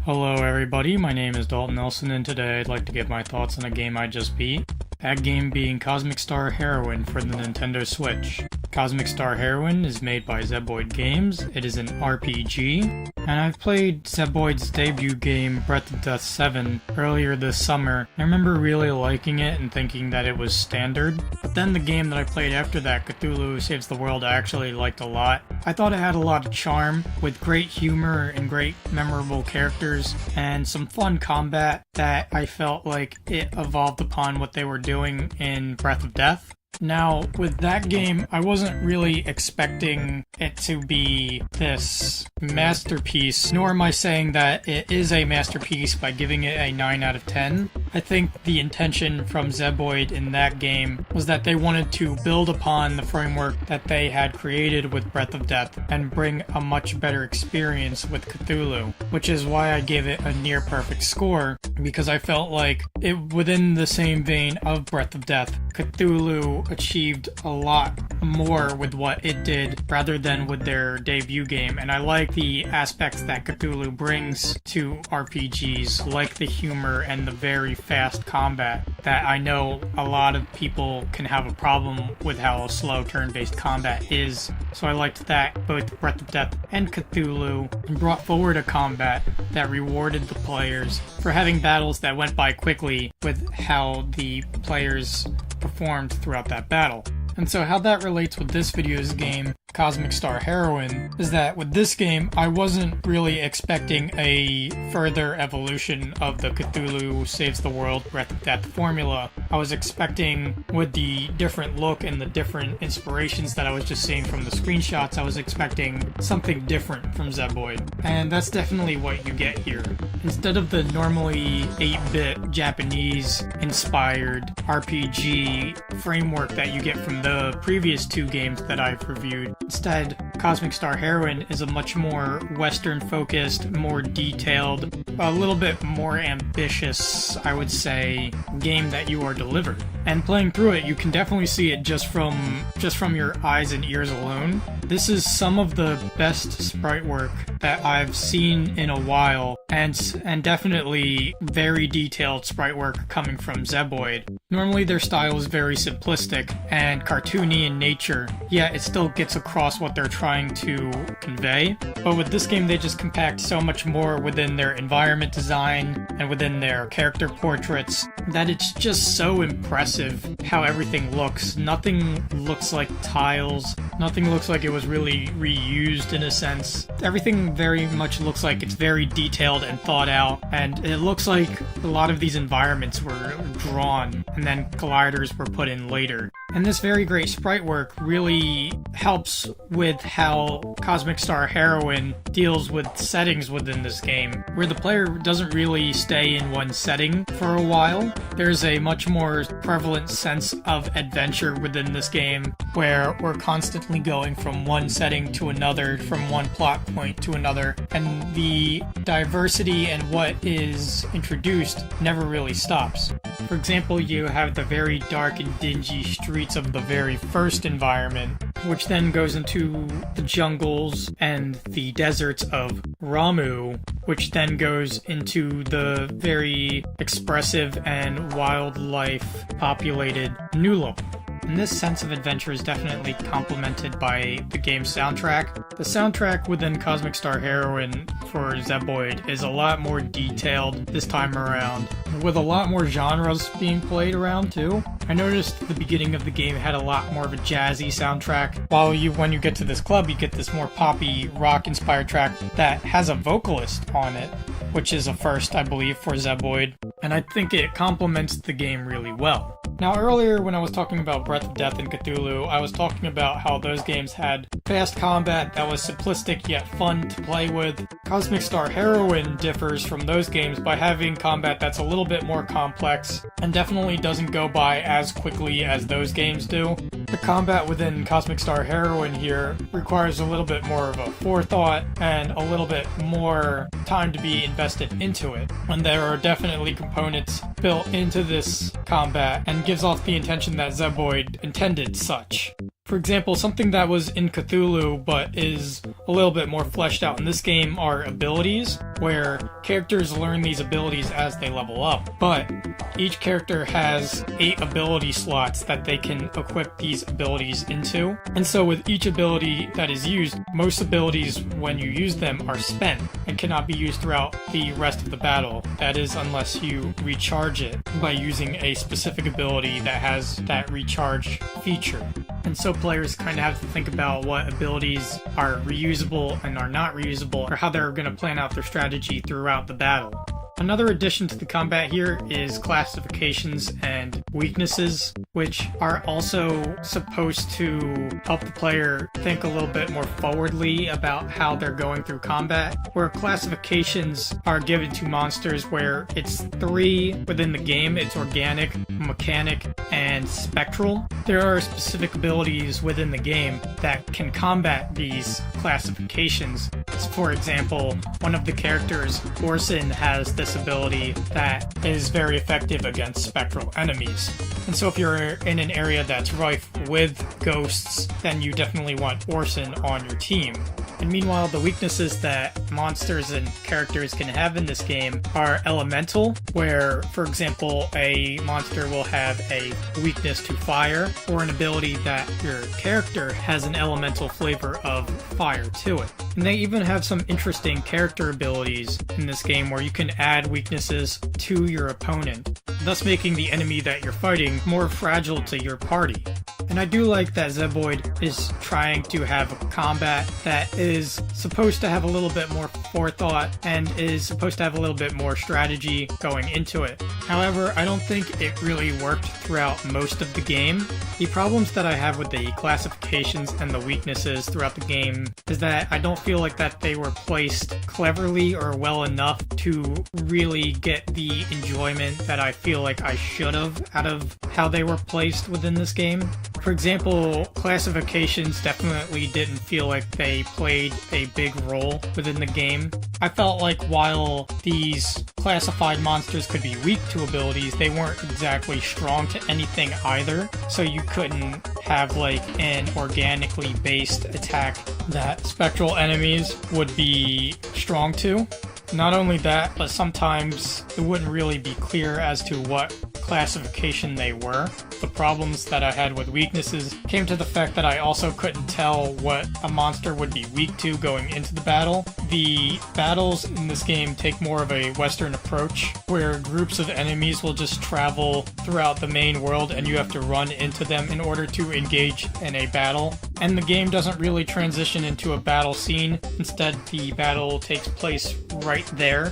Hello everybody, my name is Daulton Nelson and today I'd like to give my thoughts on a game I just beat. That game being Cosmic Star Heroine for the Nintendo Switch. Cosmic Star Heroine is made by Zeboyd Games, it is an RPG, and I've played Zeboyd's debut game Breath of Death 7 earlier this summer. I remember really liking it and thinking that it was standard, but then the game that I played after that, Cthulhu Saves the World, I actually liked a lot. I thought it had a lot of charm, with great humor and great memorable characters, and some fun combat that I felt like it evolved upon what they were doing in Breath of Death. Now, with that game, I wasn't really expecting it to be this masterpiece, nor am I saying that it is a masterpiece by giving it a 9 out of 10. I think the intention from Zeboyd in that game was that they wanted to build upon the framework that they had created with Breath of Death and bring a much better experience with Cthulhu, which is why I gave it a near perfect score, because I felt like it, within the same vein of Breath of Death, Cthulhu achieved a lot more with what it did rather than with their debut game, and I like the aspects that Cthulhu brings to RPGs, like the humor and the very fast combat that I know a lot of people can have a problem with how slow turn-based combat is. So I liked that both Breath of Death and Cthulhu brought forward a combat that rewarded the players for having battles that went by quickly with how the players performed throughout that battle. And so how that relates with this video's game, Cosmic Star Heroine, is that with this game, I wasn't really expecting a further evolution of the Cthulhu Saves the World Breath of Death formula. I was expecting, with the different look and the different inspirations that I was just seeing from the screenshots, I was expecting something different from Zeboyd. And that's definitely what you get here. Instead of the normally 8-bit Japanese-inspired RPG framework that you get from the previous two games that I've reviewed, instead, Cosmic Star Heroine is a much more Western-focused, more detailed, a little bit more ambitious, I would say, game that you are delivered. And playing through it, you can definitely see it just from your eyes and ears alone. This is some of the best sprite work that I've seen in a while, and definitely very detailed sprite work coming from Zeboyd. Normally their style is very simplistic and cartoony in nature, yet it still gets across what they're trying to convey. But with this game, they just compact so much more within their environment design and within their character portraits that it's just so impressive how everything looks. Nothing looks like tiles. Nothing looks like it was really reused in a sense. Everything very much looks like it's very detailed and thought out, and it looks like a lot of these environments were drawn and then colliders were put in later. And this very great sprite work really helps with how Cosmic Star Heroine deals with settings within this game, where the player doesn't really stay in one setting for a while. There's a much more prevalent sense of adventure within this game, where we're constantly going from one setting to another, from one plot point to another, and the diversity and what is introduced never really stops. For example, you have the very dark and dingy streets of the very first environment, which then goes into the jungles and the deserts of Ramu, which then goes into the very expressive and wildlife populated Nulum. And this sense of adventure is definitely complemented by the game's soundtrack. The soundtrack within Cosmic Star Heroine for Zeboyd is a lot more detailed this time around, with a lot more genres being played around too. I noticed the beginning of the game had a lot more of a jazzy soundtrack, while when you get to this club, you get this more poppy, rock-inspired track that has a vocalist on it, which is a first, I believe, for Zeboyd, and I think it complements the game really well. Now, earlier when I was talking about Breath of Death and Cthulhu, I was talking about how those games had fast combat that was simplistic yet fun to play with. Cosmic Star Heroine differs from those games by having combat that's a little bit more complex and definitely doesn't go by as quickly as those games do. The combat within Cosmic Star Heroine here requires a little bit more of a forethought and a little bit more time to be invested into it. And there are definitely components built into this combat and gives off the intention that Zeboyd intended such. For example, something that was in Cthulhu but is a little bit more fleshed out in this game are abilities, where characters learn these abilities as they level up. But each character has 8 ability slots that they can equip these abilities into. And so with each ability that is used, most abilities when you use them are spent and cannot be used throughout the rest of the battle. That is, unless you recharge it by using a specific ability that has that recharge feature. And so players kind of have to think about what abilities are reusable and are not reusable, or how they're going to plan out their strategy throughout the battle. Another addition to the combat here is classifications and weaknesses, which are also supposed to help the player think a little bit more forwardly about how they're going through combat, where classifications are given to monsters where it's 3 within the game. It's organic, mechanic, and spectral. There are specific abilities within the game that can combat these classifications. For example, one of the characters, Orson, has this ability that is very effective against spectral enemies. And so if you're in an area that's rife with ghosts, then you definitely want Orson on your team. And meanwhile, the weaknesses that monsters and characters can have in this game are elemental, where, for example, a monster will have a weakness to fire, or an ability that your character has an elemental flavor of fire to it. And they even have some interesting character abilities in this game where you can add weaknesses to your opponent, thus making the enemy that you're fighting more fragile to your party. And I do like that Zeboyd is trying to have a combat that is supposed to have a little bit more forethought and is supposed to have a little bit more strategy going into it. However, I don't think it really worked throughout most of the game. The problems that I have with the classifications and the weaknesses throughout the game is that I don't feel like that they were placed cleverly or well enough to really get the enjoyment that I feel like I should have out of how they were placed within this game. For example, classifications definitely didn't feel like they played a big role within the game. I felt like while these classified monsters could be weak to abilities, they weren't exactly strong to anything either, so you couldn't have like an organically based attack that spectral enemies would be strong to. Not only that, but sometimes it wouldn't really be clear as to what classification they were. The problems that I had with weaknesses came to the fact that I also couldn't tell what a monster would be weak to going into the battle. The battles in this game take more of a Western approach, where groups of enemies will just travel throughout the main world and you have to run into them in order to engage in a battle. And the game doesn't really transition into a battle scene. Instead, the battle takes place right there.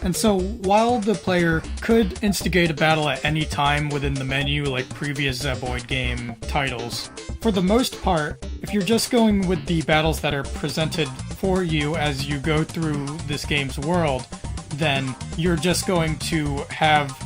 And so, while the player could instigate a battle at any time within the menu like previous Zeboyd game titles, for the most part, if you're just going with the battles that are presented for you as you go through this game's world, then you're just going to have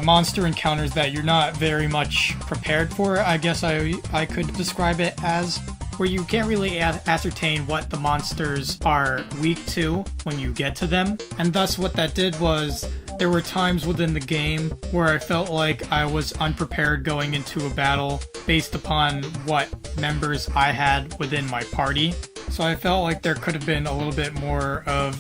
monster encounters that you're not very much prepared for, I guess I could describe it as, where you can't really ascertain what the monsters are weak to when you get to them. And thus what that did was, there were times within the game where I felt like I was unprepared going into a battle based upon what members I had within my party. So I felt like there could have been a little bit more of,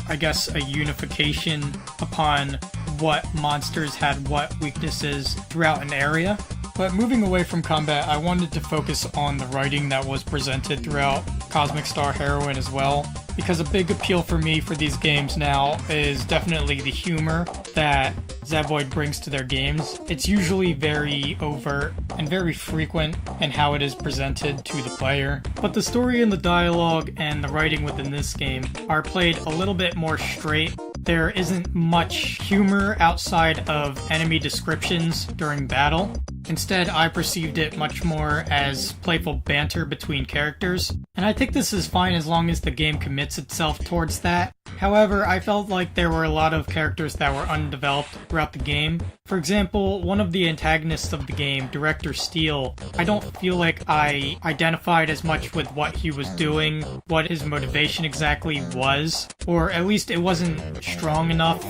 I guess, a unification upon what monsters had what weaknesses throughout an area. But moving away from combat, I wanted to focus on the writing that was presented throughout Cosmic Star Heroine as well, because a big appeal for me for these games now is definitely the humor that Zeboyd brings to their games. It's usually very overt and very frequent in how it is presented to the player, but the story and the dialogue and the writing within this game are played a little bit more straight. There isn't much humor outside of enemy descriptions during battle. Instead, I perceived it much more as playful banter between characters, and I think this is fine as long as the game commits itself towards that. However, I felt like there were a lot of characters that were undeveloped throughout the game. For example, one of the antagonists of the game, Director Steele, I don't feel like I identified as much with what he was doing, what his motivation exactly was, or at least it wasn't strong enough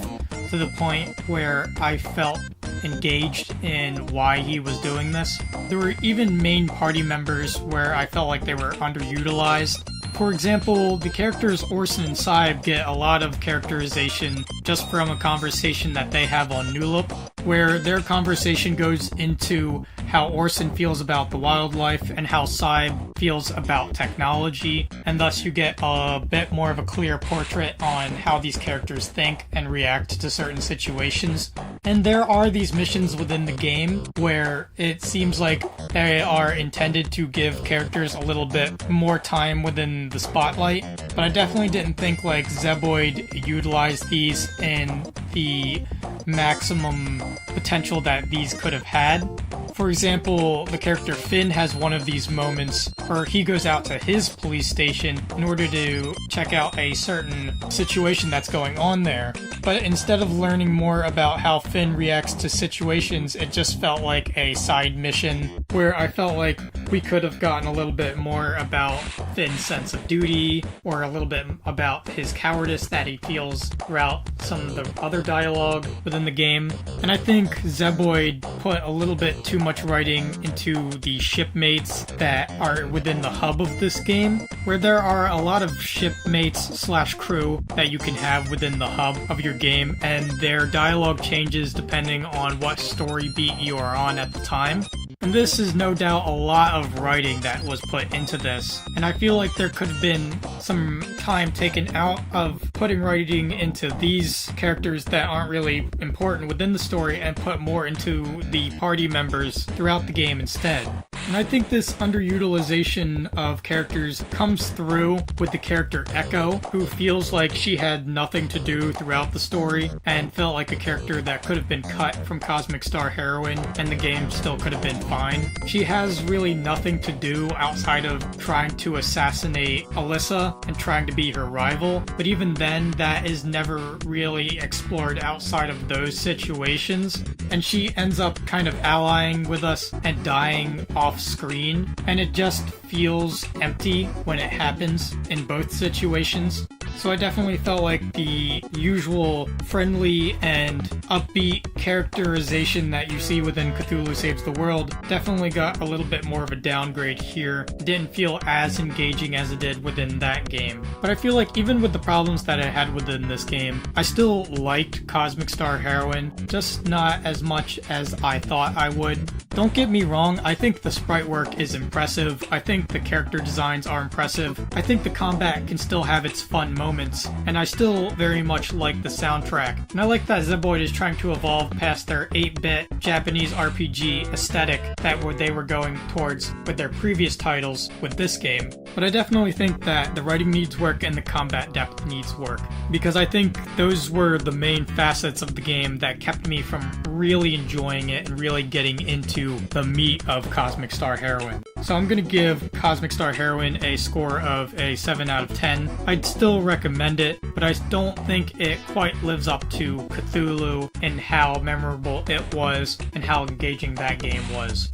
to the point where I felt engaged in why he was doing this. There were even main party members where I felt like they were underutilized. For example, the characters Orson and Saib get a lot of characterization just from a conversation that they have on Nulip, where their conversation goes into how Orson feels about the wildlife and how Saib feels about technology, and thus you get a bit more of a clear portrait on how these characters think and react to certain situations. And there are these missions within the game where it seems like they are intended to give characters a little bit more time within the spotlight, but I definitely didn't think like Zeboyd utilized these in the maximum potential that these could have had. For example, the character Finn has one of these moments where he goes out to his police station in order to check out a certain situation that's going on there. But instead of learning more about how Finn reacts to situations, it just felt like a side mission where I felt like we could have gotten a little bit more about Finn's sense of duty, or a little bit about his cowardice that he feels throughout some of the other dialogue within the game. And I think Zeboyd put a little bit too much writing into the shipmates that are within the hub of this game, where there are a lot of shipmates / crew that you can have within the hub of your game, and their dialogue changes depending on what story beat you are on at the time. And this is no doubt a lot of writing that was put into this, and I feel like there could have been some time taken out of putting writing into these characters that aren't really important within the story and put more into the party members throughout the game instead. And I think this underutilization of characters comes through with the character Echo, who feels like she had nothing to do throughout the story and felt like a character that could have been cut from Cosmic Star Heroine and the game still could have been fine. She has really nothing to do outside of trying to assassinate Alyssa and trying to be her rival, but even then that is never really explored outside of those situations, and she ends up kind of allying with us and dying off screen, and it just feels empty when it happens in both situations. So I definitely felt like the usual friendly and upbeat characterization that you see within Cthulhu Saves the World definitely got a little bit more of a downgrade here. It didn't feel as engaging as it did within that game. But I feel like even with the problems that I had within this game, I still liked Cosmic Star Heroine, just not as much as I thought I would. Don't get me wrong, I think the sprite work is impressive. I think the character designs are impressive. I think the combat can still have its fun moments, and I still very much like the soundtrack. And I like that Zeboyd is trying to evolve past their 8-bit Japanese RPG aesthetic that they were going towards with their previous titles with this game. But I definitely think that the writing needs work and the combat depth needs work, because I think those were the main facets of the game that kept me from really enjoying it and really getting into the meat of Cosmic Star Heroine. So I'm going to give Cosmic Star Heroine a score of a 7 out of 10. I'd still recommend it, but I don't think it quite lives up to Cthulhu and how memorable it was and how engaging that game was.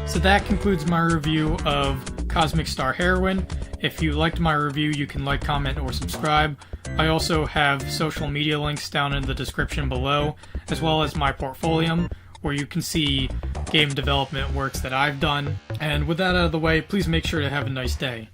So that concludes my review of Cosmic Star Heroine. If you liked my review, you can like, comment, or subscribe. I also have social media links down in the description below, as well as my Portfolium, where you can see game development works that I've done. And with that out of the way, please make sure to have a nice day.